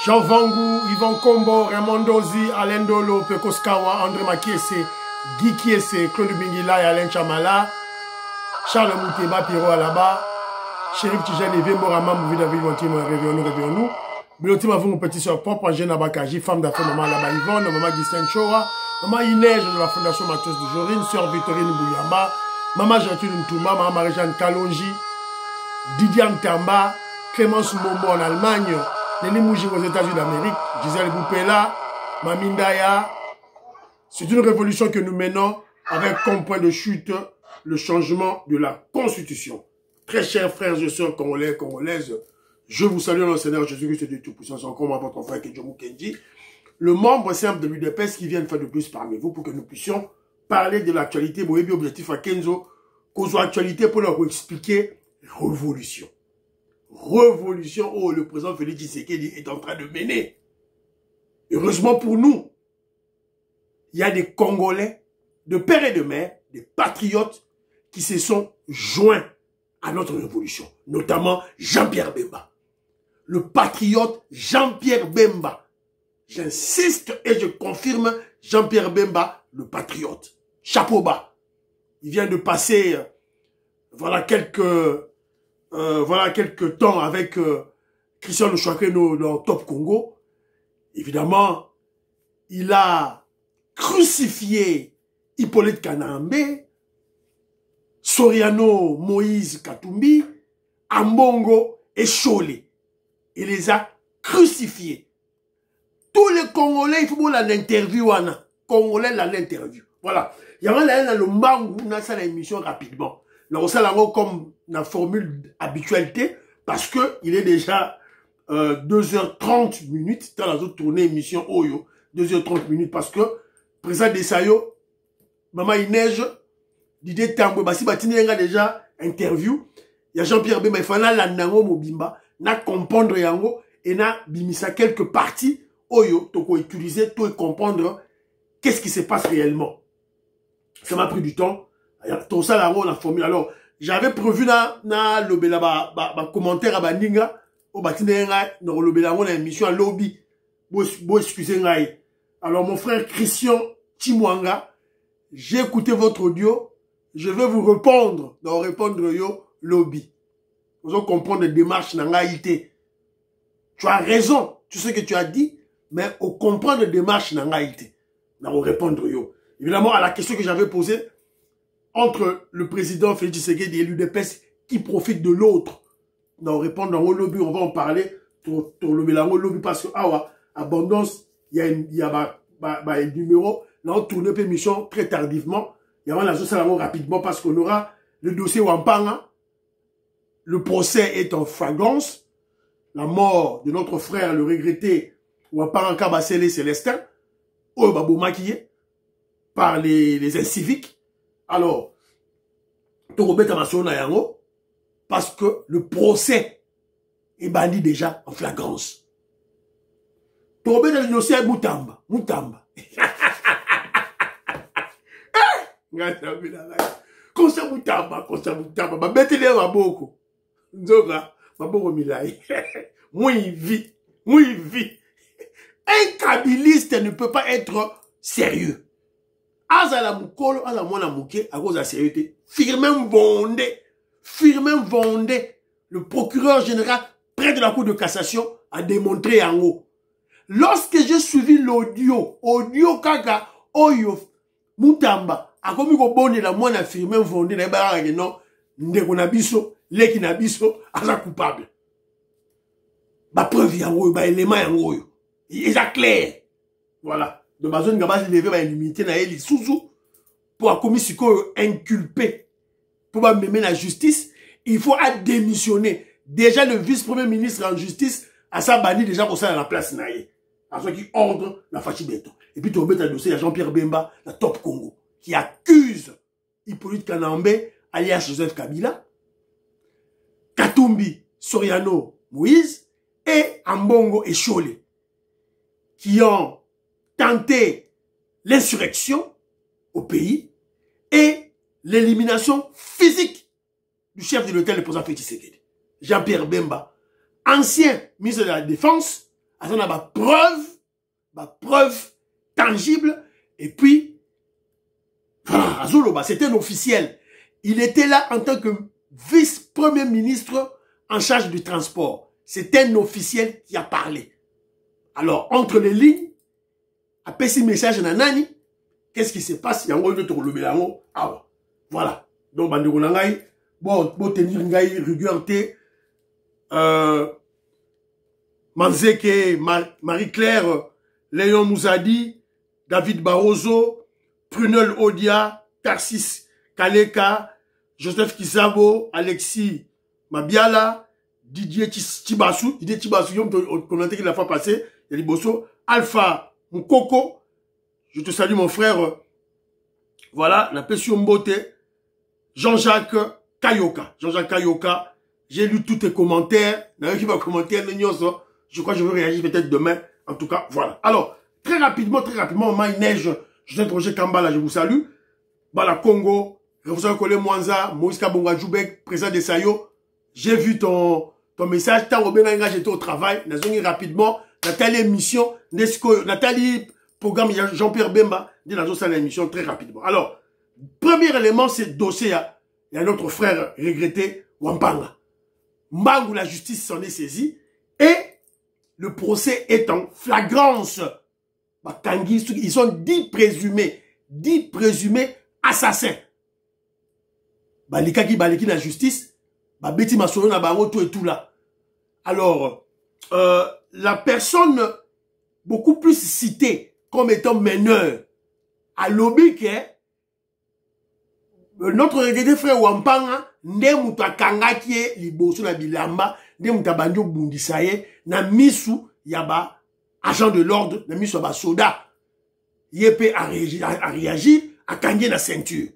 Jean Vangu, Yvan Kombo, Raymond Dozi, Alain Dolo, Pekos Kawa, André Makiese, Guy Kiese, Claude Bingila et Alain Chamala, Charles Mouteba, Pierrot Alaba, Chérif Tijani, Vemborama, Mouvi David, réveillons-nous. Bilotima, vous, mon petit soeur propre, Jeanne Abakaji, femme d'affaires, maman Alaba Yvonne, maman Ghislaine Choa, maman Inès de la Fondation Matos de Jorine, sœur Victorine Bouyamba, maman Gertrude Ntouma, maman Marie-Jeanne Kalonji, Didier Ntamba, Clémence Momo en Allemagne, Nelly Mouji aux États-Unis d'Amérique, Gisèle Boupela, Mamindaya. C'est une révolution que nous menons avec comme point de chute le changement de la Constitution. Très chers frères et sœurs congolais, congolaises, je vous salue dans le Seigneur Jésus-Christ de Tout-Puissance, encore à votre frère Kedjomou Kenji, le membre simple de l'UDPS qui vient une fois de plus parmi vous pour que nous puissions parler de l'actualité. Mon objectif à Kenzo, cause actualité pour leur expliquer révolution. Révolution, oh, le président Félix Tshisekedi est en train de mener. Heureusement pour nous, il y a des Congolais, de père et de mère, des patriotes qui se sont joints à notre révolution, notamment Jean-Pierre Bemba. Le patriote Jean-Pierre Bemba. J'insiste et je confirme Jean-Pierre Bemba, le patriote. Chapeau bas. Il vient de passer, voilà quelques temps avec Christian Louchouakeno dans Top Congo. Évidemment, il a crucifié Hippolyte Kanambe, Soriano Moïse Katumbi, Ambongo et Cholé. Il les a crucifiés. Tous les Congolais, il faut l'interview. Congolais, l'interview. Voilà. Il y a le mangue, on a ça l'émission rapidement. Donc, ça, comme la formule habitualité, parce que il est déjà 2h30 minutes dans la autre tournée émission Oyo. 2h30 minutes parce que, président Desayo, Maman Inej, Didier Tambwe, Basi Batine, il y a déjà interview. Il y a Jean-Pierre Bemba, il faut la nango mobimba, na comprendre yango, et na bimisa quelques parties, Oyo, toko utiliser, tout et comprendre qu'est-ce qui se passe réellement. Ça m'a pris du temps. Tout ça, là, on a formule. Alors, j'avais prévu na lobela commentaire à Baninga, au Batinenga, dans lobela, on a une émission à lobby. Bon, excusez-moi. Alors, mon frère Christian Chimwanga, j'ai écouté votre audio. Je vais vous répondre. Donc, répondre yo lobby. Vous allez comprendre les démarches n'angaïté. Tu as raison. Tu sais ce que tu as dit, mais au comprendre les démarches n'angaïté. Donc, répondre yo. Évidemment, à la question que j'avais posée, entre le président Félix Tshisekedi et l'UDPS, qui profite de l'autre. Donc, répondre au lobby, on va en parler. Pour le lobby, parce que, abondance, il y a un numéro. Là, on tourne une émission très tardivement. Il y a la chose rapidement parce qu'on aura le dossier Wampanga. Le procès est en flagrance. La mort de notre frère, le regretté Wampanga Kabasele Célestin, au Babo maquillé par les inciviques. Alors, parce que le procès est banni déjà en flagrance. Moutamba. Konsa Moutamba. Babetele maboko. Nzoga, maboko milai. Mouivi. Un kabiliste ne peut pas être sérieux. Azala Moukolo, Azala Mwana Mouké, à cause de la sérieuxité. Firmin Vondé, le procureur général, près de la Cour de cassation, a démontré en haut. Lorsque j'ai suivi l'audio kaka, Oyo, Moutamba, a commis au bon de la moine Firmin Vondé, n'a pas non, Ndekonabiso, Lekinabiso, Aza coupable. Ba preuve yango, ba élément yango. Il est clair. Voilà. De ma zone, il levé ma illimité na eli souzou pour avoir commis ce qu'on inculpé pour mener la justice. Il faut démissionner. Déjà, le vice-premier ministre en justice a sa banni déjà pour ça à la place naïe. À ceux qui ordre la Fachibeto. Et puis, tu remets un dossier à Jean-Pierre Bemba, la Top Congo, qui accuse Hippolyte Kanambe, alias Joseph Kabila, Katumbi, Soriano, Moïse, et Ambongo et Cholé, qui ont tenté l'insurrection au pays et l'élimination physique du chef de l'hôtel, le président Félix Tshisekedi. Jean-Pierre Bemba, ancien ministre de la Défense, on a preuve tangible, et puis, voilà, Azoloba, c'était un officiel. Il était là en tant que vice-premier ministre en charge du transport. C'est un officiel qui a parlé. Alors, entre les lignes, après ce message nanani, qu'est-ce qui se passe? Il y a un gros ah, voilà. Donc, bandeko nangai, bon tenir ngai rigueur te, Manzeke, Marie-Claire, Léon Mouzadi, David Barroso, Prunel Odia, Tarsis Kaleka, Joseph Kisabo, Alexis Mabiala, Didier Tibassou, qu'on a dit la fois passée, il y a les Bosso, Alpha Mukoko, je te salue mon frère, voilà, la Pession Mbote, Jean-Jacques Kayoka, j'ai lu tous tes commentaires, qui va commenter, je crois que je vais réagir peut-être demain, en tout cas, voilà. Alors, très rapidement, il neige, je suis Roger Kambala, je vous salue, Bala Congo, Professeur Kole Mwanza, Moïse Kabonga Djoubek, président de Sayo, j'ai vu ton message, tant que j'étais au travail, rapidement, Nathalie émission, Nathalie programme Jean-Pierre Bemba, dit la salle l'émission très rapidement. Alors, premier élément, c'est dossier, il y a notre frère regretté, Wampanga. Mbangou, la justice s'en est saisie, et le procès est en flagrance. Ils sont 10 présumés assassins. Baliki la justice, Beti Masolo na bango tout et tout là. Alors, la personne beaucoup plus citée comme étant meneur à lobby que notre regretté frère Wampanga nde mutu akangaki liboso na bilamba nde mutu abandi obundisa ye na misu ya ba agent de l'ordre na misu ya ba soda yepe a réagi akangi na ceinture.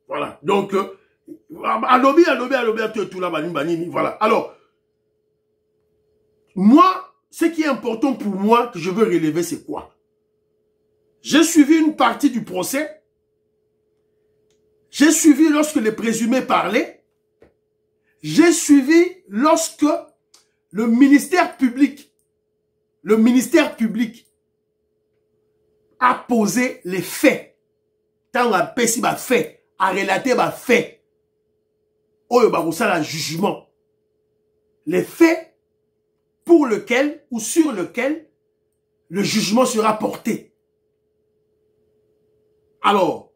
Voilà. Donc à lobby tout là banini voilà. Alors moi ce qui est important pour moi que je veux relever c'est quoi? J'ai suivi une partie du procès. J'ai suivi lorsque les présumés parlaient. J'ai suivi lorsque le ministère public a posé les faits. Tant on a pessi ba fait, a relaté ba fait. Oyo ba la jugement. Les faits pour lequel ou sur lequel le jugement sera porté. Alors,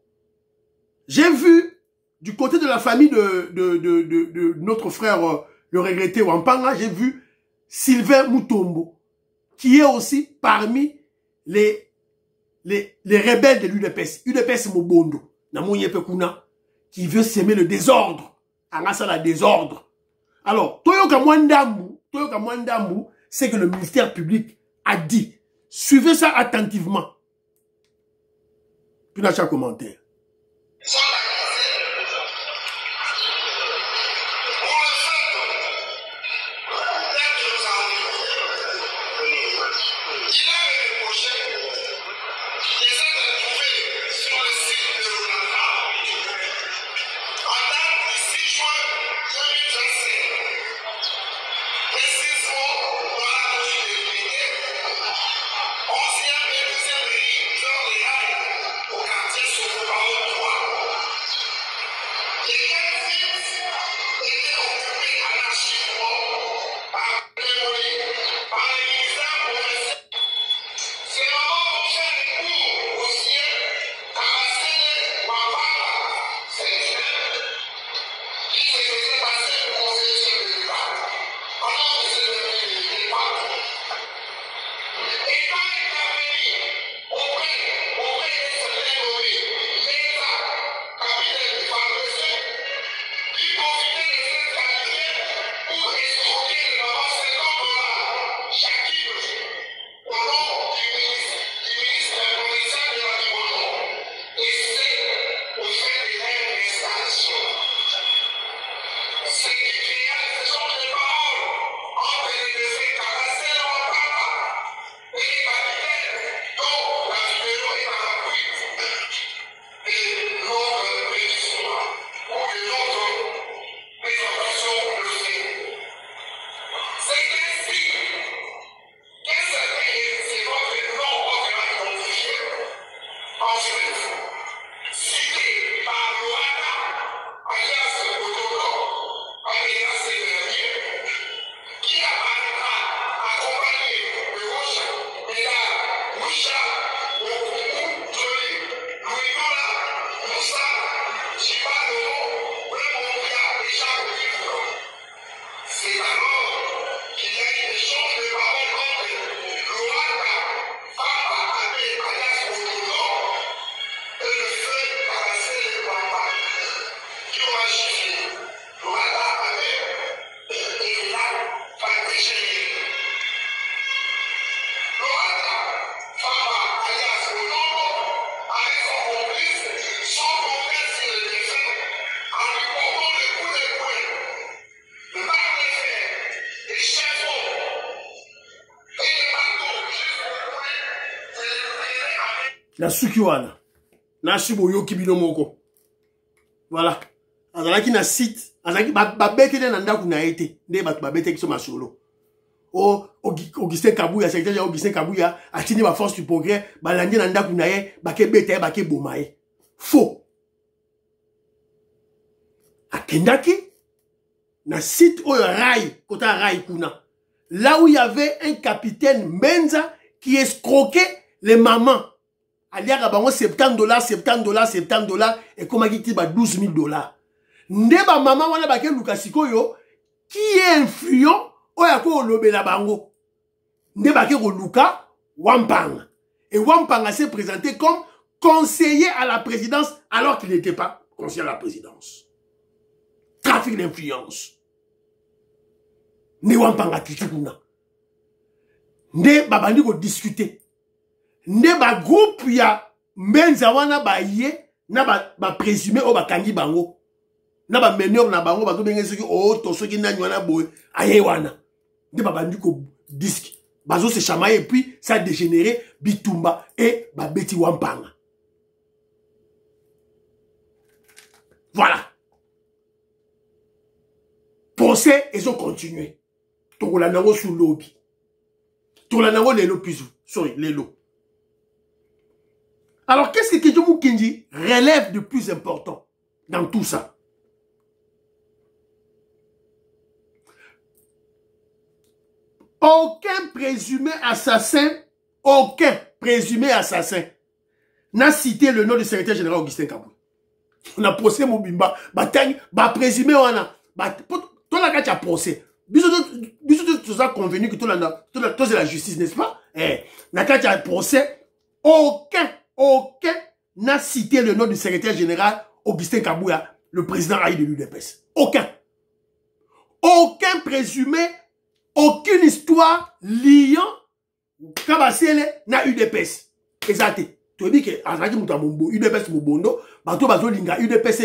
j'ai vu du côté de la famille de notre frère, le regretté Wampanga, j'ai vu Sylvain Mutombo, qui est aussi parmi les rebelles de l'UDPS. UDPS Mobondo, qui veut s'aimer le désordre. Angasa la désordre. Alors, Toyoka Mwandambu, c'est que le ministère public a dit. Suivez ça attentivement. Puis dans chaque commentaire. na suki wana na shibo yoki bino moko voilà azalaki na site azalaki babetele na ndaku na ete nde bato babeteki so masolo Augustin Kabouya secrétaire Augustin Kabouya atini ba force du progrès balandi na ndaku na ye bakebeta ye bakeboma ye faux akendaki na site oyo Rai kota Rai kuna là où il y avait un capitaine Menza qui escroquait les mamans. Aliaka bango $70 et comment qui ba $12,000. Ndeba maman wana bake lukasiko yo qui est influent oyako lobela bango. Ndeba ke luka Wampanga. Et Wampanga s'est présenté comme conseiller à la présidence alors qu'il n'était pas conseiller à la présidence. Trafic d'influence. Ne Wampanga kikuna. Nde babandi ko discuter. Nde ba groupe ya Menza wana ba ye na ba présumé o ba kangi bango. Na ba meneur na bango ba to benge soki to soki na nywana boy aye wana. Nde babandi ko disque. Bazo se chamaye et puis ça a dégénéré Bitumba et Babeti Wampanga. Voilà. Procès, ils ont continué. Tokolanango sous lobby. Tokolanango lelo pizu. Sorry, lelo. Alors, qu'est-ce que Kidjo Kendi relève de plus important dans tout ça? Aucun présumé assassin n'a cité le nom du secrétaire général Augustin Kabouya. On a procès Mobimba, présumé wana, toi la gâte a procès. Bisous tout ça convenu que toi c'est la justice, n'est-ce pas? La gâte a procès, aucun n'a cité le nom du secrétaire général Augustin Kabouya, le président Haï de l'UDPS. Aucun présumé, aucune histoire liant Kabasele na UDPS. Exact. Tu dis que Azaki Moutamombo, UDPS Mobondo, Bato Bazo Linga, UDPS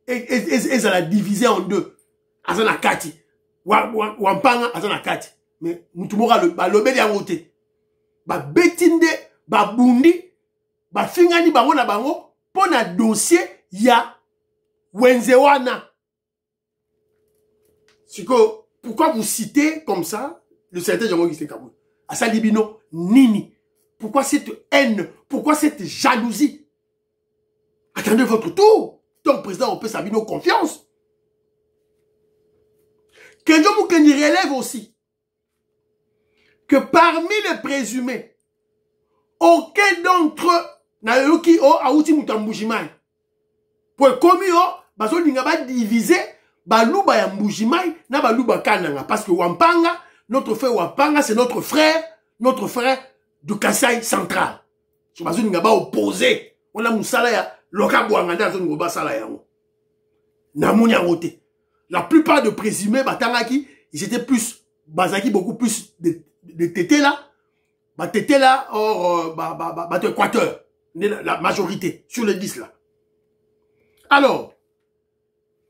est la divisée en deux. Azana Kati. Wampanga, Azana Kati. Mais Moutumora, le bel yangote. Ba betinde, ba bundi, ba fingani bango na bango, pour un dossier, ya Wenzewana. Pourquoi vous citez comme ça le secrétaire général Augustin Kabouya? Assa Libino, Nini. Pourquoi cette haine? Pourquoi cette jalousie? Attendez votre tour. Donc, président, on peut s'habiller nos confiance. Kedjo Moukeni relève aussi que parmi les présumés, aucun d'entre eux n'a eu qui a outi Moutamboujimaï. Pour commis, baso n'ingaba divisé, balouba ya Mboujimaï, na balouba kananga. Parce que Wampanga, notre frère Wampanga, c'est notre frère du Kasaï central. Je pense que nous avons opposé. On a moussala ya loka boanganda zone goba sala ya. Na mounya roté. La plupart de présumés batangaki, ils étaient plus bazaki beaucoup plus de tété là. Ba tété là or Équateur. La majorité sur les 10 là. Alors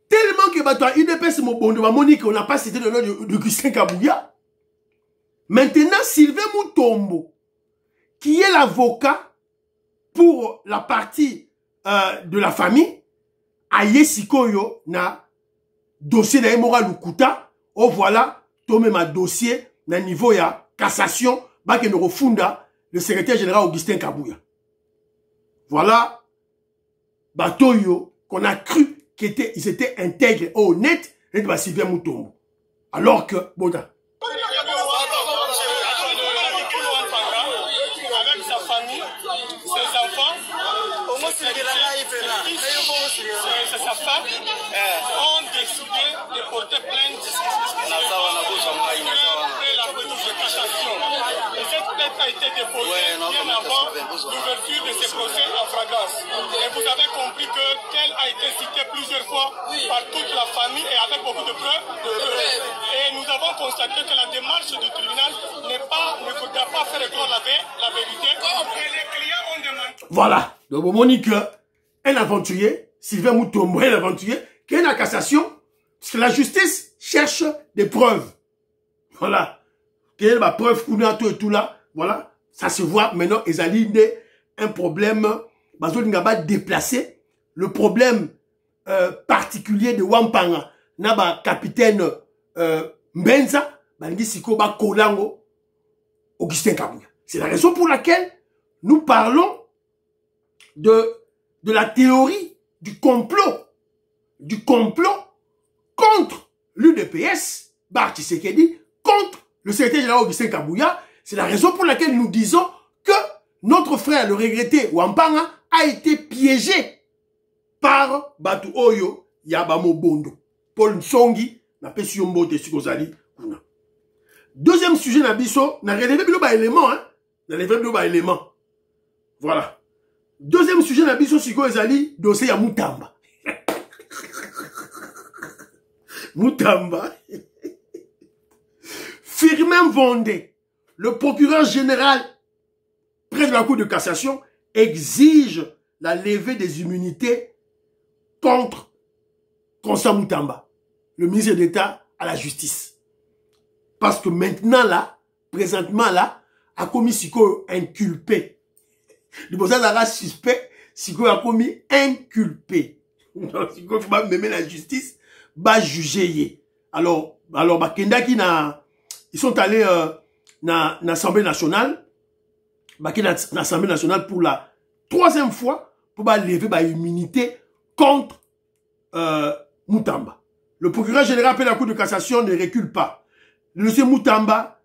tellement que bato UDPS Mobondo Monique on n'a pas cité le nom de Augustin Kabouya. Maintenant Sylvain Moutombo qui est l'avocat pour la partie de la famille, aye sikoyo na dossier na Emora Lukuta, oh voilà, tomé ma dossier na niveau ya cassation, bake no refunda le secrétaire général Augustin Kabouya. Voilà, batoyo qu'on a cru qu'ils étaient intègres, honnêtes, et de Sylvain Moutombo. Alors que, bon, sa femme ont décidé de porter plainte après la remise de cassation. Et cette plainte a été déposée bien avant l'ouverture de ce procès en flagrance. Et vous avez compris qu'elle a été citée plusieurs fois par toute la famille et avec beaucoup de preuves. Et nous avons constaté que la démarche du tribunal ne faudra pas faire éclore la vérité. Et les clients ont demandé. Voilà. Donc, Monique, un aventurier, Sylvain Moutombo, un aventurier, qui est en cassation, parce que la justice cherche des preuves. Voilà. Quelle est la preuve qu'on a tout et tout là? Voilà. Ça se voit maintenant, ils alignent un problème, déplacé, le problème particulier de Wampanga, na capitaine Mbenza, balingi siko ba kolango Augustin Kabuya. C'est la raison pour laquelle nous parlons de la théorie du complot contre l'UDPS, Bar Tshisekedi, contre le secrétaire général Augustin Kabuya. C'est la raison pour laquelle nous disons que notre frère, le regretté Wampanga, a été piégé par Batu Oyo Yabamo Bondo. Paul Nsongi, n'a pas su mbote Sikozali. Deuxième sujet, Nabiso, n'a relevé un élément, hein. N'a relevé un élément. Voilà. Deuxième sujet, Nabiso Sikozali, dossier à Moutamba. Moutamba. Firmin Vendée, le procureur général près de la Cour de cassation, exige la levée des immunités contre Constant Moutamba, le ministre d'État à la justice. Parce que maintenant là, présentement là, a commis Siko inculpé. Le boss a suspect, Siko a commis inculpé. Donc Siko va même la justice, va juger. Alors Bakenda qui ils sont allés dans l'Assemblée nationale, l'Assemblée nationale pour la troisième fois pour lever l'immunité contre Moutamba. Le procureur général de la Cour de cassation ne recule pas. Le dossier Moutamba,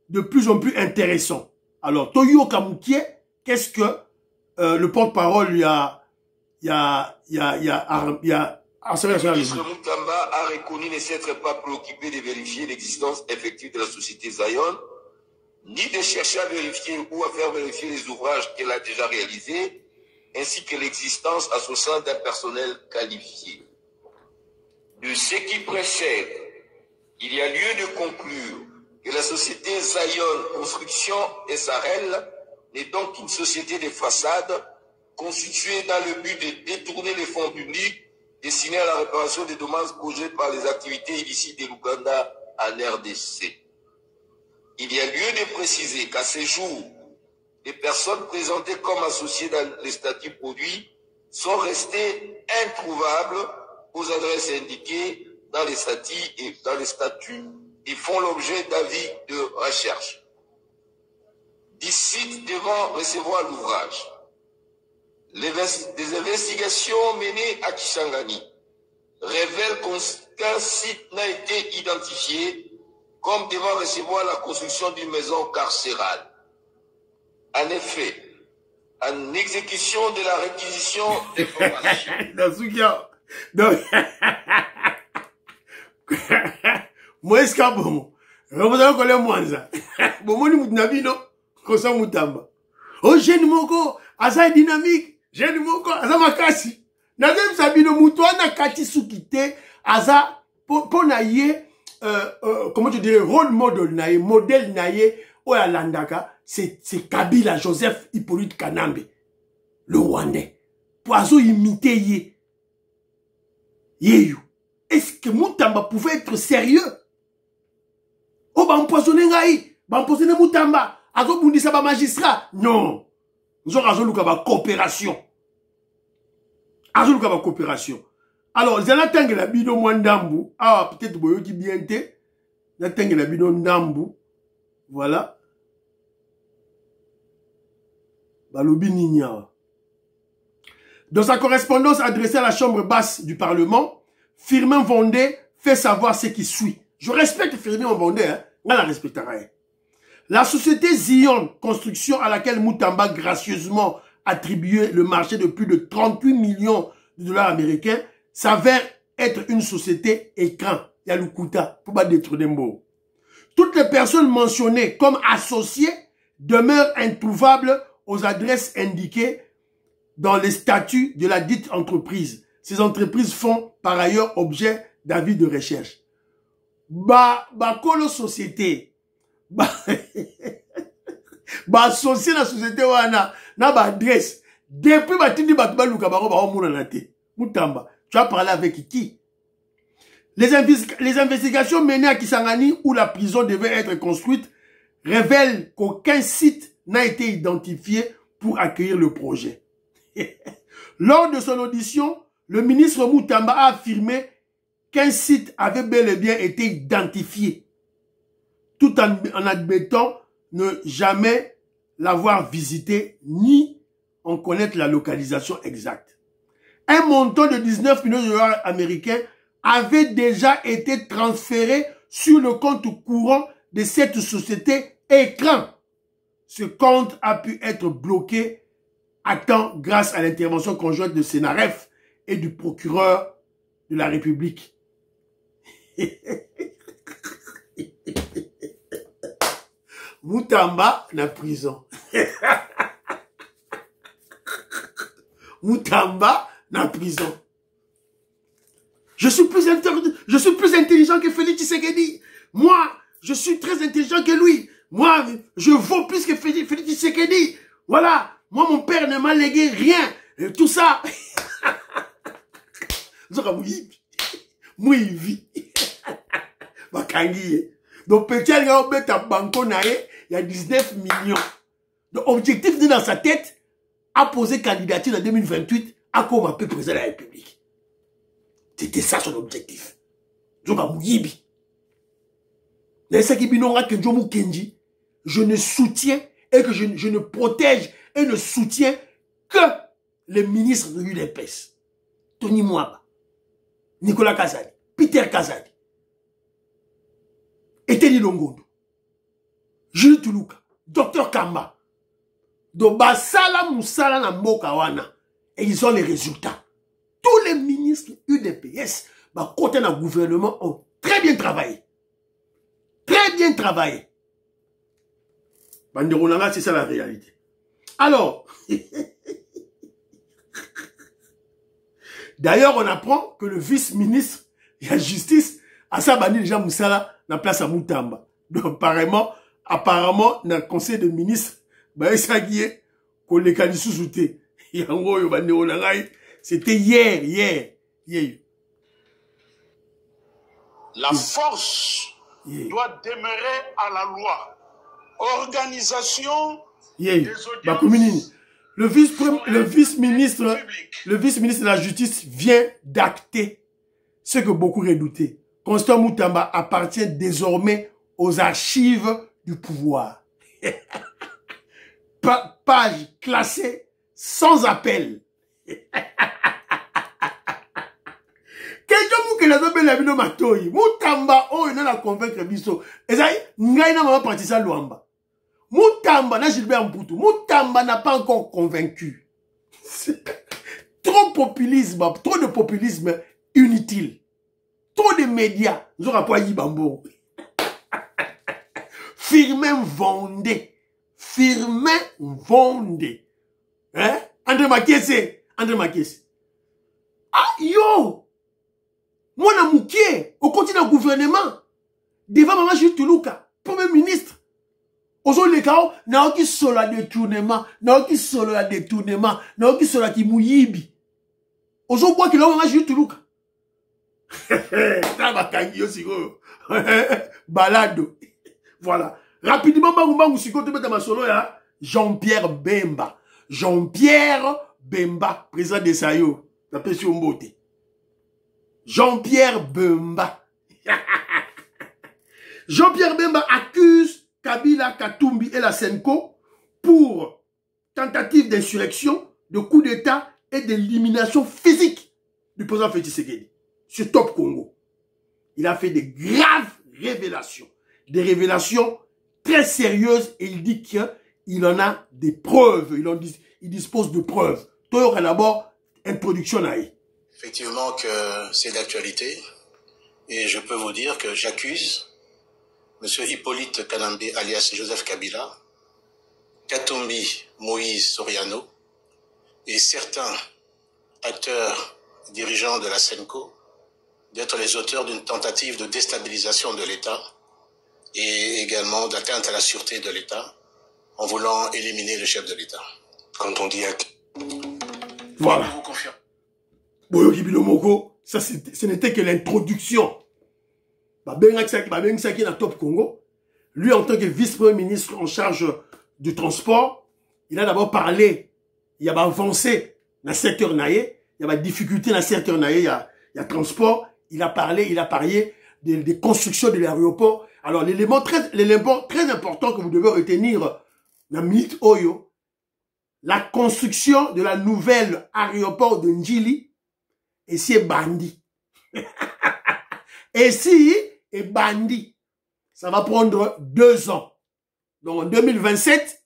de plus en plus intéressant. Alors, Toyo Kamoukie, qu'est-ce que le porte-parole lui a Ministre Moutamba a reconnu ne s'être pas préoccupé de vérifier l'existence effective de la société Zion, ni de chercher à vérifier ou à faire vérifier les ouvrages qu'elle a déjà réalisés, ainsi que l'existence à son sein d'un personnel qualifié. De ce qui précède, il y a lieu de conclure que la société Zion Construction SARL n'est donc qu'une société de façade constituée dans le but de détourner les fonds publics destinés à la réparation des dommages causés par les activités illicites de l'Ouganda en RDC. Il y a lieu de préciser qu'à ce jour, les personnes présentées comme associées dans les statuts produits sont restées introuvables aux adresses indiquées dans les statuts et font l'objet d'avis de recherche. 10 sites devant recevoir l'ouvrage. Des investigations menées à Kisangani révèlent qu'un site n'a été identifié comme devant recevoir la construction d'une maison carcérale. En effet, en exécution de la réquisition d'informations. Moi, est-ce qu'il bon? Reposons qu'on est moins ça. Bon, moi, nous n'avons pas comme ça, Moutamba. Oh, jeune moko, asa dynamique, jeune moko, asa makasi. Nazem sabino moutoana kati soukite, asa, pour naïe, comment tu dirais, rôle model naïe, modèle naïe, oya landaka, c'est Kabila Joseph Hippolyte Kanambe, le Rwandais. Pour aso imiter yé. Yéyou. Est-ce que Moutamba pouvait être sérieux? Oh, bah, empoisonner Ngaï, bah, empoisonner Moutamba, azo bundisa ba magistrat. Non. Nous avons azo luka coopération. Azo luka coopération. Alors, ils ont la bino mwandambu. Ah, peut-être boyo qui bien te. La bino ndambu. Voilà. Balobi Ninya. Dans sa correspondance adressée à la chambre basse du Parlement, Firmin Vendée fait savoir ce qui suit. Je respecte Firmin Vendée, hein. On la respectera. La société Zion Construction, à laquelle Moutamba gracieusement attribué le marché de plus de 38 millions de dollars américains, s'avère être une société écran. Yalukuta, pour pas détruire des mots. Toutes les personnes mentionnées comme associées demeurent introuvables aux adresses indiquées dans les statuts de la dite entreprise. Ces entreprises font par ailleurs objet d'avis de recherche. Kolo société. Associé la société wana na adresse. Depuis batindi batuba luka baro ba omuna na te. Moutamba, tu as parlé avec qui? Les investigations menées à Kisangani où la prison devait être construite révèlent qu'aucun site n'a été identifié pour accueillir le projet. Lors de son audition, le ministre Moutamba a affirmé qu'un site avait bel et bien été identifié, tout en admettant ne jamais l'avoir visité ni en connaître la localisation exacte. Un montant de 19 millions de dollars américains avait déjà été transféré sur le compte courant de cette société Écran. Ce compte a pu être bloqué à temps grâce à l'intervention conjointe de Sénaref et du procureur de la République. Moutamba na prison. Moutamba na prison. Je suis plus intelligent que Félix Tshisekedi. Moi, je suis très intelligent que lui. Moi, je vaux plus que Félix Tshisekedi. Voilà. Moi, mon père ne m'a légué rien. Et tout ça. Mouivi. Bakangi. Donc, petit, il y a 19 millions. Donc, objectif dans sa tête, a posé candidature en 2028 à comme peu président de la République. C'était ça son objectif. Je ne soutiens et que je ne protège et ne soutiens que les ministres de l'UDPS. Tony Mwaba, Nicolas Kazadi, Peter Kazadi, Eteni Longondo, Jules Toulouka, Dr Kamba. Donc, Basala Moussala na Mboka wana. Et ils ont les résultats. Tous les ministres UDPS, côté du gouvernement, ont très bien travaillé. Très bien travaillé. Banderonanga, c'est ça la réalité. Alors, d'ailleurs, on apprend que le vice-ministre de la justice a sabani déjà Moussala dans la place à Moutamba. Donc, apparemment, dans le conseil de ministres, c'était hier. La force doit demeurer à la loi. Organisation des audiences. Le vice-ministre de la Justice vient d'acter ce que beaucoup redoutaient. Constant Moutamba appartient désormais aux archives du pouvoir. Page classée sans appel. Quelqu'un qui l'a donné la vidéo Matoyi. Moutamba, oh, il a convaincre Bisso. Et ça, Ngaïna m'a parti ça Luamba. Moutamba, n'a Gilbert Mboutou. Moutamba n'a pas encore convaincu. Trop de populisme inutile. Trop de médias. Nous aurons pas Yibambo. Firmin Vendée. Hein? André Makese. Ah, yo! Moi, na mouké, au continent gouvernement, devant maman Jules Toulouka, premier ministre. Ozo le kao, na oki solo détournement, na oki solo ki mouyibi. Ozo bois qu'il a maman Jules Toulouka. Tabakangi osiko. Balado. Voilà. Rapidement, Bangoumba Moussiko, tu mets dans ma solo, là. Jean-Pierre Bemba, président de Sayo, la pression beauté. Jean-Pierre Bemba. Jean-Pierre Bemba accuse Kabila, Katumbi et la Senko pour tentative d'insurrection, de coup d'État et d'élimination physique du président Félix Tshisekedi sur Top Congo. Il a fait des graves révélations. Des révélations très sérieuses et il dit qu'il en a des preuves. Il dispose de preuves. Toi, d'abord, introduction à lui. Effectivement que c'est d'actualité et je peux vous dire que j'accuse M. Hippolyte Kanambe alias Joseph Kabila, Katumbi Moïse Soriano et certains acteurs dirigeants de la Senko d'être les auteurs d'une tentative de déstabilisation de l'État et également d'atteinte à la sûreté de l'État en voulant éliminer le chef de l'État. Quand on dit voilà. Je vous confirme. Boyoki Bilomoko, ça ce n'était que l'introduction. Babengaki na Top Congo, lui en tant que vice-premier ministre en charge du transport, il a d'abord parlé, il y a avancé dans le secteur naïe, il y a des difficultés dans le secteur naïe, il y a transport, il a parlé des constructions de l'aéroport. Alors, l'élément très important que vous devez retenir dans Minute Oyo, la construction de la nouvelle aéroport de Njili, et c'est bandit. Et si est bandit, ça va prendre 2 ans. Donc en 2027,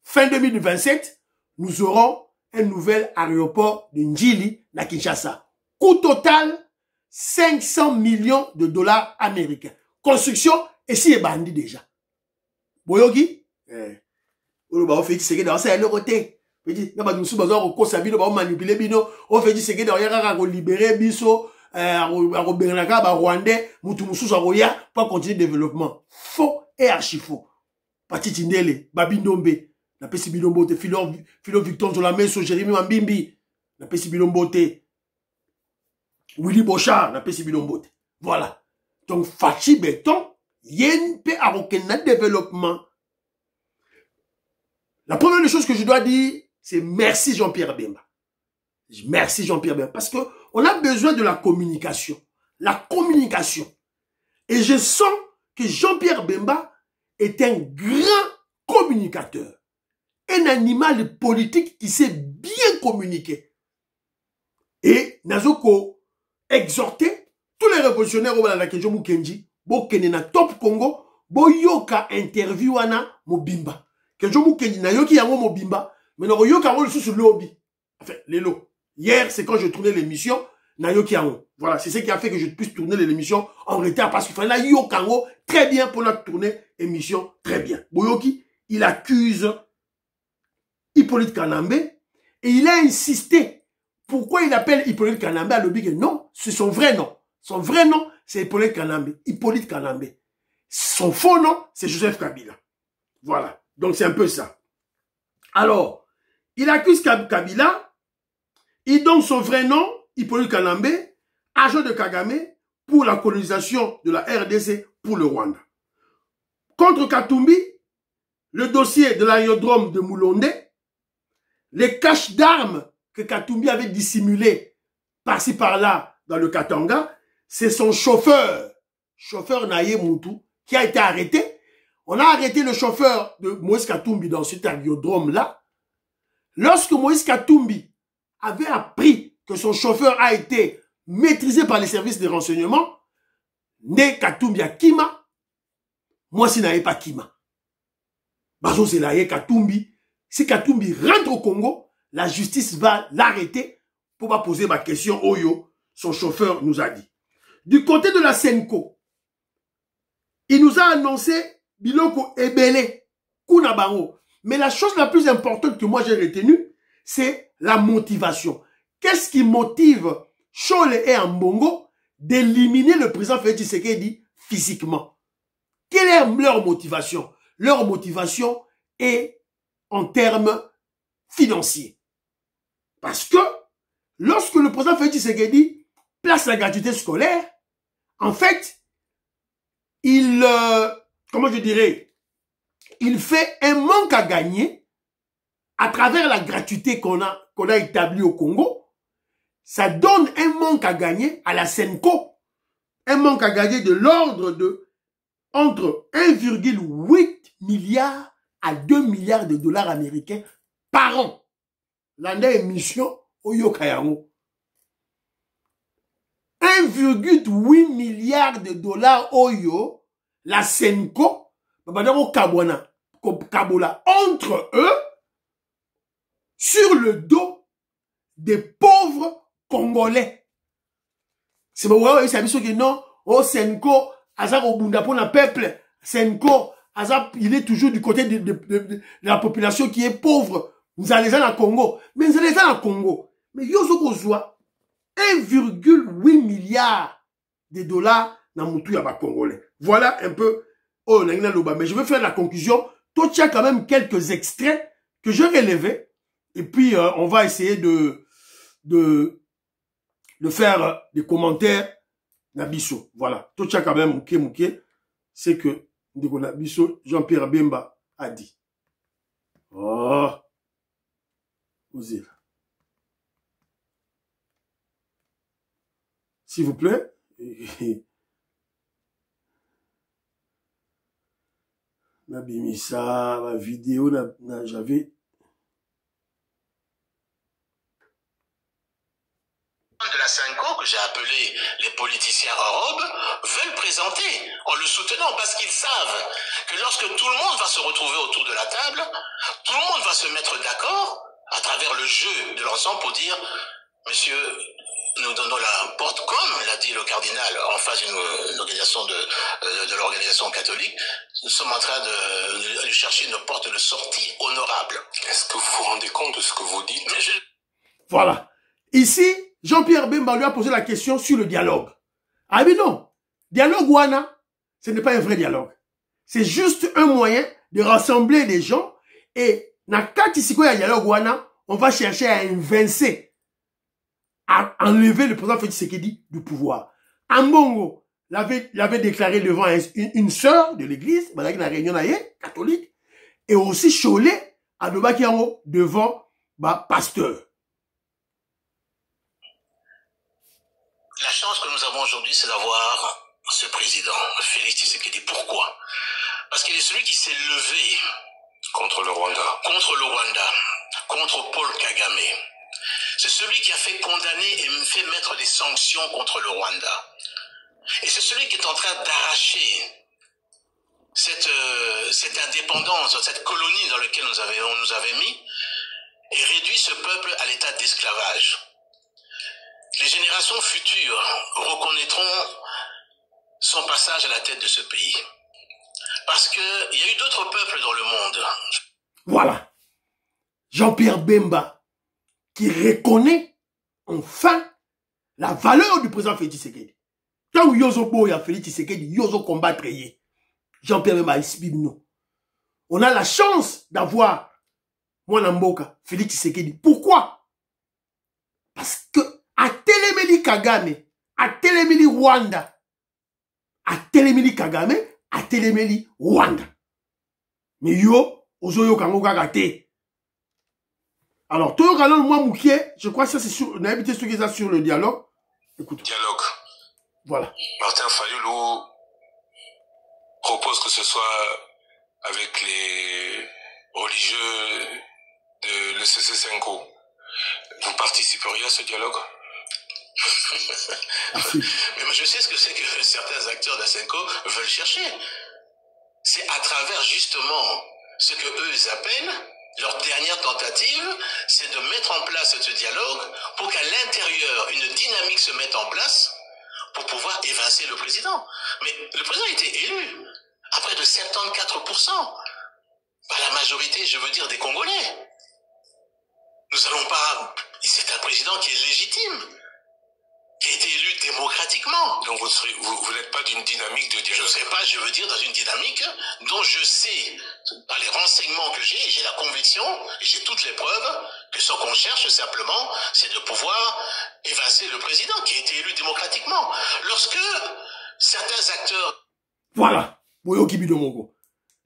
fin 2027, nous aurons un nouvel aéroport de Njili, à Kinshasa. Coût total, 500 millions de dollars américains. Construction, et si est bandit déjà. Boyogi? On fait dire que c'est le côté. On fait dire que manipuler bino. On fait dire que on libérer biso. Rwandais, pour continuer le développement. Faux et archi faux. Patiti Ndele, Babi Ndombe, na pesi bilombote, Philo Victor Zolameso, Jérémy Mambimbi, na pesi bilombote, Willy Bochard, na pesi bilombote. Voilà. Donc, Fachi Béton, yen pe arokena développement. La première chose que je dois dire, c'est merci Jean-Pierre Bemba. Merci Jean-Pierre Bemba. Parce que on a besoin de la communication. La communication. Et je sens que Jean-Pierre Bemba est un grand communicateur. Un animal politique qui sait bien communiquer. Et Nazoko exhorté tous les révolutionnaires au Balakejo Mukenji, bo kenena top Congo, bo yoka interview wana mobimba. Kejo Mukenji na yoki yango mobimba, mais no yoka ngo sous lobby. Enfin, les lots. Hier, c'est quand je tournais l'émission, Nayoki Ango. Voilà, c'est ce qui a fait que je puisse tourner l'émission en retard parce qu'il fallait Nayoki Ango très bien pour notre tournée émission très bien. Boyoki, il accuse Hippolyte Kanambe et il a insisté. Pourquoi il appelle Hippolyte Kanambe à l'objet? Non, c'est son vrai nom. Son vrai nom, c'est Hippolyte Kanambe. Hippolyte Kanambe. Son faux nom, c'est Joseph Kabila. Voilà. Donc c'est un peu ça. Alors, il accuse Kabila. Il donne son vrai nom, Hippolyte Kanambe, agent de Kagame pour la colonisation de la RDC pour le Rwanda. Contre Katumbi, le dossier de l'aérodrome de Moulonde, les caches d'armes que Katumbi avait dissimulées par-ci par-là dans le Katanga, c'est son chauffeur Naye Moutou, qui a été arrêté. On a arrêté le chauffeur de Moïse Katumbi dans cet aérodrome-là. Lorsque Moïse Katumbi avait appris que son chauffeur a été maîtrisé par les services de renseignement, né Katumbi à Kima, moi si n'avais pas Kima. Bazo c'est là, Katumbi. Si Katumbi rentre au Congo, la justice va l'arrêter pour pas poser ma question. Oyo, son chauffeur nous a dit. Du côté de la Senko, il nous a annoncé Biloko Ebele, Kunabango. Mais la chose la plus importante que moi j'ai retenue, c'est la motivation. Qu'est-ce qui motive Chole et Ambongo d'éliminer le président Félix Tshisekedi physiquement? Quelle est leur motivation? Leur motivation est en termes financiers. Parce que lorsque le président Félix Tshisekedi place la gratuité scolaire, en fait, il fait un manque à gagner à travers la gratuité qu'on a établie au Congo. Ça donne un manque à gagner à la Senko. Un manque à gagner de l'ordre de entre 1,8 milliard à 2 milliards de dollars américains par an. L'année émission Oyo Kayango. 1,8 milliard de dollars Oyo, la Senko, Kabola, entre eux, sur le dos des pauvres Congolais. C'est bon, ouais, c'est que non, oh Senko, Azar Obunda pour le peuple, Senko, Azar, il est toujours du côté de la population qui est pauvre. Nous allons dans le Congo. Mais nous allons dans le Congo. Mais yozo kozwa 1,8 milliard de dollars dans Moutou Yaba Congolais. Voilà un peu, oh, Nangina Loba. Mais je vais faire la conclusion. Toi, tu as quand même quelques extraits que je relevais. Et puis, on va essayer de faire des commentaires Nabiso. Voilà. Toi, tu as quand même mouké. C'est que Nabiso, Jean-Pierre Bemba a dit. Oh. Osez. S'il vous plaît. Nabimisa, ma vidéo, j'avais. De la Senko, que j'ai appelé les politiciens en robe, veulent présenter en le soutenant parce qu'ils savent que lorsque tout le monde va se retrouver autour de la table, tout le monde va se mettre d'accord à travers le jeu de l'ensemble pour dire « Monsieur, nous donnons la porte, comme l'a dit le cardinal en face d'une organisation de l'organisation catholique, nous sommes en train de chercher une porte de sortie honorable. » Est-ce que vous vous rendez compte de ce que vous dites? Voilà. Ici, Jean-Pierre Bemba lui a posé la question sur le dialogue. Ah mais non, dialogue Wana, ce n'est pas un vrai dialogue. C'est juste un moyen de rassembler les gens et nakati siko ya dialogue Wana, on va chercher à évincer, à enlever le président Félix Tshisekedi du pouvoir. Ambongo l'avait déclaré devant une sœur de l'église, madame la réunion catholique, et aussi Cholet à Dobakiango devant pasteur. La chance que nous avons aujourd'hui, c'est d'avoir ce président, Félix Tshisekedi. Pourquoi? Parce qu'il est celui qui s'est levé contre le Rwanda. Contre Paul Kagame. C'est celui qui a fait condamner et fait mettre des sanctions contre le Rwanda. Et c'est celui qui est en train d'arracher cette indépendance, cette colonie dans laquelle on nous avait mis, et réduit ce peuple à l'état d'esclavage. Les générations futures reconnaîtront son passage à la tête de ce pays. Parce qu'il y a eu d'autres peuples dans le monde. Voilà. Jean-Pierre Bemba, qui reconnaît enfin la valeur du président Félix Tshisekedi. Quand Yozo Boya Félix Tshisekedi, Yozo combattre Jean-Pierre Bemba explique nous. On a la chance d'avoir Mwanamboka Félix Tshisekedi. Pourquoi? Parce que à Téléméli Kagame, à Téléméli Rwanda, à Téléméli Kagame, à Téléméli Rwanda. Mais yo, ozoyo kango kagate. Alors, Toyo Galon, moi, Moukié, je crois que ça c'est sur, on a habité sur le dialogue. Écoute. Dialogue. Voilà. Martin Fayoulou propose que ce soit avec les religieux de l'ECC Senko. Vous participeriez à ce dialogue? Mais moi je sais ce que c'est que certains acteurs d'Asenko veulent chercher. C'est à travers justement ce que eux appellent leur dernière tentative, c'est de mettre en place ce dialogue pour qu'à l'intérieur une dynamique se mette en place pour pouvoir évincer le président. Mais le président a été élu à près de 74% par la majorité, je veux dire, des Congolais. Nous n'allons pas... C'est un président qui est légitime, qui a été élu démocratiquement. Donc vous n'êtes pas d'une dynamique de dialogue? Je ne sais pas, je veux dire dans une dynamique dont je sais, par les renseignements que j'ai la conviction, et j'ai toutes les preuves, que ce qu'on cherche simplement, c'est de pouvoir évincer le président qui a été élu démocratiquement. Lorsque certains acteurs... Voilà, Boyo Kibido Mongo.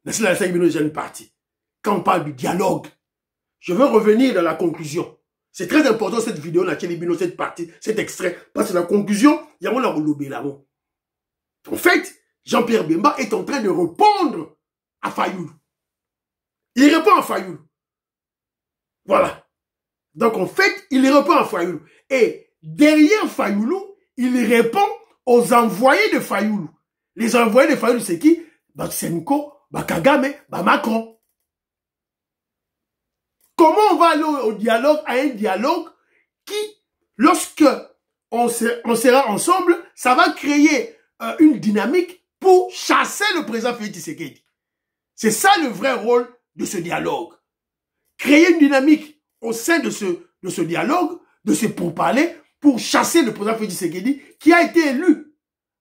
C'est la jeune partie. Quand on parle du dialogue, je veux revenir dans la conclusion. C'est très important cette vidéo, cette partie, cet extrait, parce que la conclusion, il y a mon lobé là. En fait, Jean-Pierre Bemba est en train de répondre à Fayoulou. Il répond à Fayoulou. Voilà. Donc en fait, il répond à Fayoulou. Et derrière Fayoulou, il répond aux envoyés de Fayoulou. Les envoyés de Fayoulou, c'est qui? Senko, Kagame, Macron. Comment on va aller au dialogue, à un dialogue qui, lorsque on sera ensemble, ça va créer une dynamique pour chasser le président Félix Tshisekedi. C'est ça le vrai rôle de ce dialogue. Créer une dynamique au sein de ce dialogue, de ce pourparlers, pour chasser le président Félix Tshisekedi qui a été élu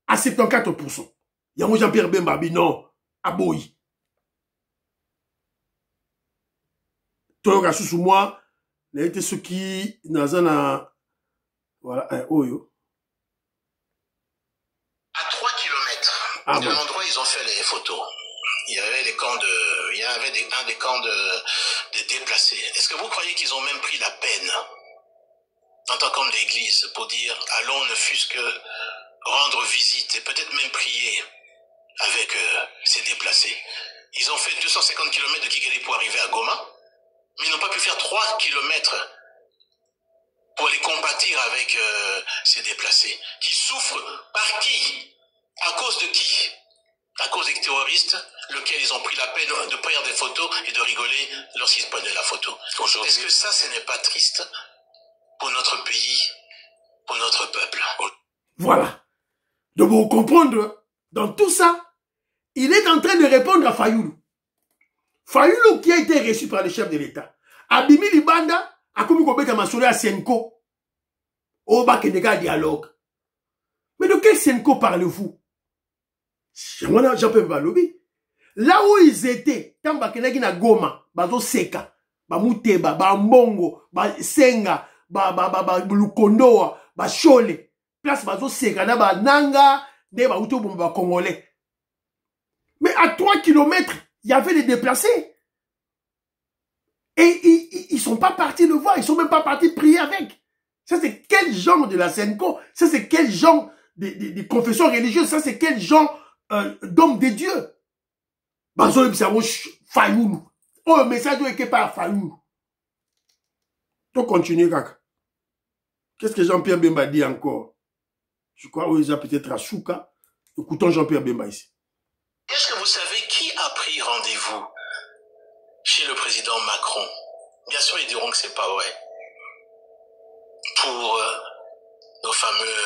à 74%. Il y a Jean-Pierre Bemba, non, à Boyi. Toyoka sous moi, il a été ceux qui, voilà, Oyo. À 3 kilomètres de l'endroit où ils ont fait les photos, il y avait un des camps de déplacés. Est-ce que vous croyez qu'ils ont même pris la peine, en tant qu'homme d'église, pour dire, allons ne fût-ce que rendre visite et peut-être même prier avec ces déplacés. Ils ont fait 250 km de Kigali pour arriver à Goma, mais ils n'ont pas pu faire 3 km pour aller compatir avec ces déplacés, qui souffrent par qui? À cause de qui? À cause des terroristes, lesquels ils ont pris la peine de prendre des photos et de rigoler lorsqu'ils prenaient la photo. Est-ce que ça, ce n'est pas triste pour notre pays, pour notre peuple? Voilà. Donc vous comprenez, dans tout ça, il est en train de répondre à Fayoulou. Fayoulou qui a été reçu par le chef de l'État. Abimi Libanda a commis Kobeta Massouré à Senko. Au bas que des dialogue. Mais de quel Senko parlez-vous? Jean-Pierre Balobi. Là où ils étaient, quand Bakenagi na Goma, Bazo Seka, Bamuteba, Bambongo, Senga, Lukondoa, Bachole, place Bazo Seka, na Nanga, de Bauto Congolais. Mais à 3 km, il y avait des déplacés. Et ils ne sont pas partis le voir, ils ne sont même pas partis prier avec. Ça, c'est quel genre de la Senko? Ça, c'est quel genre de confession religieuse? Ça, c'est quel genre d'homme de Dieu? Bazo Fayoulou. Oh, le message doit être par Fayoulou. Donc, continuez, Kaka. Qu'est-ce que Jean-Pierre Bemba dit encore? Je crois qu'il a peut-être à Souka. Écoutons Jean-Pierre Bemba ici. Est-ce que vous savez qui a pris rendez-vous chez le président Macron? Bien sûr, ils diront que c'est pas vrai. Pour nos fameux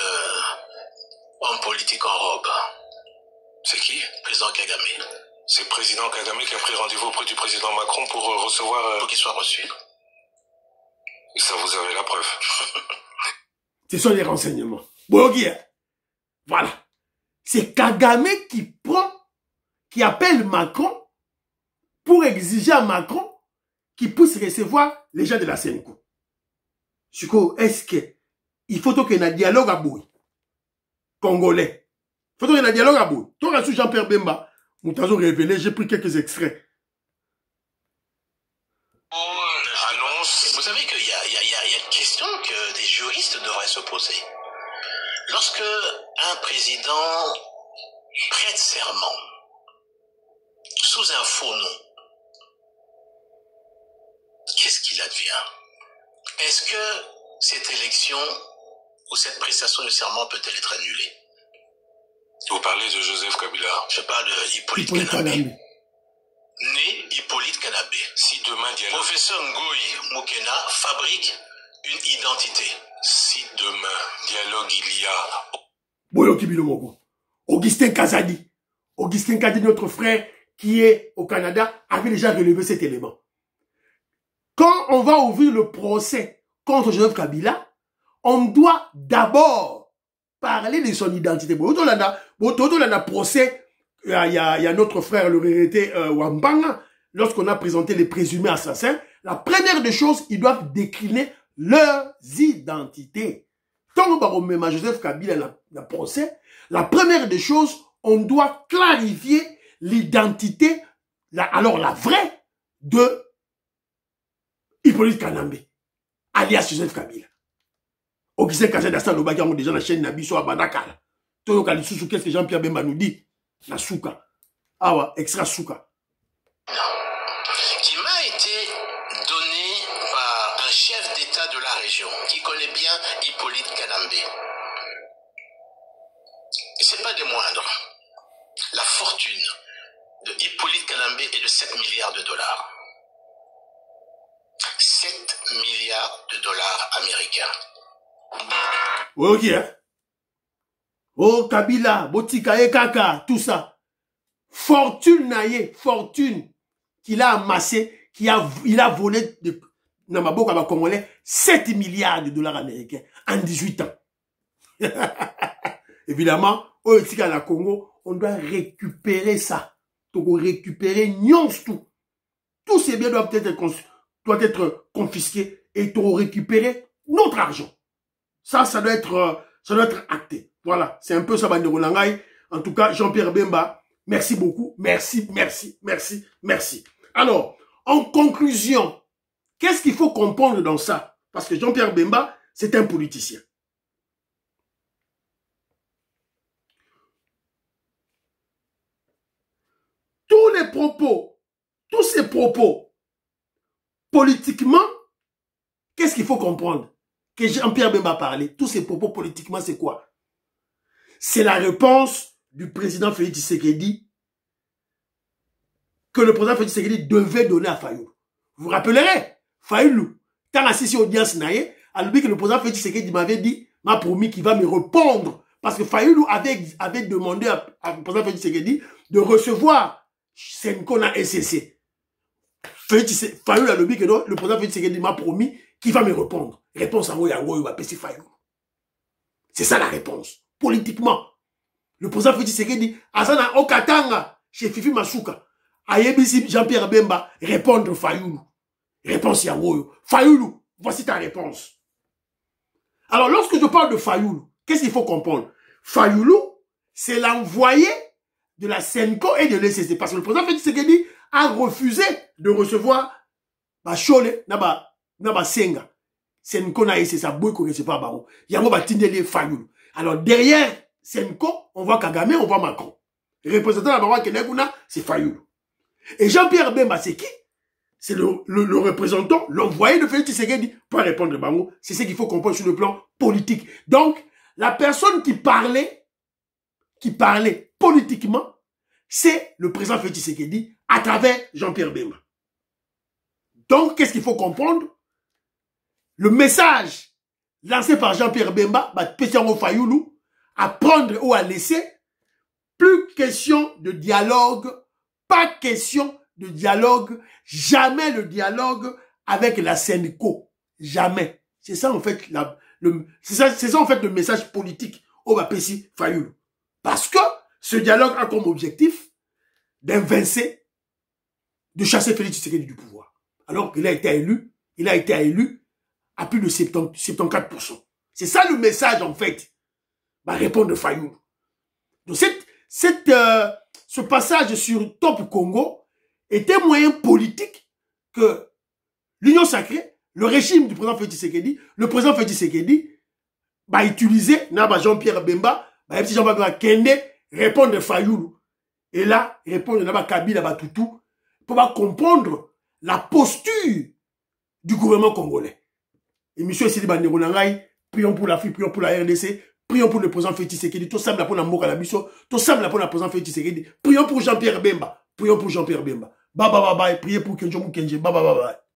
hommes politiques en robe. C'est qui? Président Kagame. C'est le président Kagame qui a pris rendez-vous auprès du président Macron pour recevoir... Pour qu'il soit reçu. Ça, vous avez la preuve. Ce sont les renseignements. Boguier. Voilà. C'est Kagame qui prend, qui appelle Macron pour exiger à Macron qu'il puisse recevoir les gens de la Senko. Est-ce que il faut qu'il y ait un dialogue à Boui? Congolais. Il faut qu'il y ait un dialogue à Boui. Toi, reçu Jean-Pierre Bemba, nous t'avons révélé, j'ai pris quelques extraits. Annonce. Vous savez qu'il y a une question que des juristes devraient se poser. Lorsque un président prête serment sous un faux nom, qu'est-ce qu'il advient? Est-ce que cette élection ou cette prestation de serment peut-elle être annulée? Vous parlez de Joseph Kabila. Je parle de Hippolyte Kanambe. Né Hippolyte Kanambe. Si demain dialogue... Professeur Ngoyi Moukena fabrique une identité. Si demain dialogue il y a... Boyoki Bilomoko. Augustin Kazadi. Augustin Kazadi, notre frère qui est au Canada, avait déjà relevé cet élément. Quand on va ouvrir le procès contre Joseph Kabila, on doit d'abord parler de son identité. Dans procès, il y a notre frère, le regretté Wambanga, lorsqu'on a présenté les présumés assassins, la première des choses, ils doivent décliner leurs identités. Tant qu'on même à Joseph Kabila dans le procès, la première des choses, on doit clarifier l'identité, alors la vraie, de Hippolyte Kanambe, alias Joseph Kabila. Augustin Kazadi Dastan Lobaki ont déjà la chaîne Nabiso à Badakala. Toyo Kalisou, qu'est-ce que Jean-Pierre Bemba nous dit? La souka. Ah ouais, extra souka. Qui m'a été donné par un chef d'État de la région qui connaît bien Hippolyte Kanambe. Et c'est pas des moindres. La fortune de Hippolyte Kanambe est de 7 milliards de dollars. 7 milliards de dollars américains. Ok, hein? Oh, Kabila, Botika, Kaka, tout ça. Fortune naïe, fortune qu'il a amassé, il a volé de Namaboka Congolais 7 milliards de dollars américains en 18 ans. Évidemment, au Tika la Congo, on doit récupérer ça. Donc, on récupérer nyons tout. Tous ces biens doivent être confisqués et on récupérer notre argent. Ça doit être acté. Voilà, c'est un peu ça, Bande Rolangai. En tout cas, Jean-Pierre Bemba, merci beaucoup. Merci. Alors, en conclusion, qu'est-ce qu'il faut comprendre dans ça? Parce que Jean-Pierre Bemba, c'est un politicien. Tous ces propos, politiquement, qu'est-ce qu'il faut comprendre? Que Jean-Pierre Bemba a parlé, tous ces propos politiquement, c'est quoi? C'est la réponse du président Félix Tshisekedi que le président Félix Tshisekedi devait donner à Fayoulou. Vous vous rappellerez, Fayoulou, quand assisté à l'audience naïe, a dit que le président Félix Tshisekedi m'avait dit, m'a promis qu'il va me répondre. Parce que Fayoulou avait demandé à le président Félix Tshisekedi de recevoir Senko na SCC. Fayoulou a dit que non, le président Félix Tshisekedi m'a promis qu'il va me répondre. Réponse à moi, il va passer Fayoulou. C'est ça la réponse. Politiquement. Le président Félix Tshisekedi, Azana Okatanga, chez Fifi Masuka, Ayebisi Jean-Pierre Bemba, répondre Fayoulou. Réponse Yawoyo. Fayoulou, voici ta réponse. Alors, lorsque je parle de Fayoulou, qu'est-ce qu'il faut comprendre? Fayoulou, c'est l'envoyé de la Senko et de l'ECC. Parce que le président Félix Tshisekedi a refusé de recevoir Chole, Naba Senga. Senko na c'est ça, Bouyko ne sait pas Baron. Yango Batindele Fayoulou. Alors, derrière Senko, on voit Kagame, on voit Macron. Le représentant de la Baron Keneguna, c'est Fayoulou. Et Jean-Pierre Bemba, c'est qui? C'est le représentant, l'envoyé de Félix Tshisekedi pour répondre Bango. C'est ce qu'il faut comprendre sur le plan politique. Donc, la personne qui parlait politiquement, c'est le président Félix Tshisekedi à travers Jean-Pierre Bemba. Donc, qu'est-ce qu'il faut comprendre? Le message lancé par Jean-Pierre Bemba, Pétiango Fayoulou, à prendre ou à laisser, plus question de dialogue, pas question de dialogue, jamais le dialogue avec la Senko. Jamais. C'est ça, en fait, c'est ça, en fait, le message politique au Bapessi Fayoulou. Parce que ce dialogue a comme objectif d'invincer, de chasser Félix Tshisekedi du pouvoir. Alors qu'il a été élu à plus de 74%. C'est ça le message, en fait, va répondre Fayoulou. Donc, ce passage sur Top Congo était moyen politique que l'Union sacrée, le régime du président Félix Tshisekedi, le président Félix Tshisekedi va utiliser Jean-Pierre Bemba, petit Jean-Pierre Bemba Kende, répondre Fayoulou. Et là, répondre Naba Kabila Batoutou pour comprendre la posture du gouvernement congolais. Et monsieur Sidi Banderonangaï, prions pour l'Afrique, prions pour la RDC, prions pour le président Félix Tshisekedi, tout ça pour la Mboka Labiso, tout ça pour le président Félix Tshisekedi, prions pour Jean-Pierre Bemba, prions pour Jean-Pierre Bemba. Bye bye bye bye, priez pour Kenjo Mukenje, bye bye bye bye.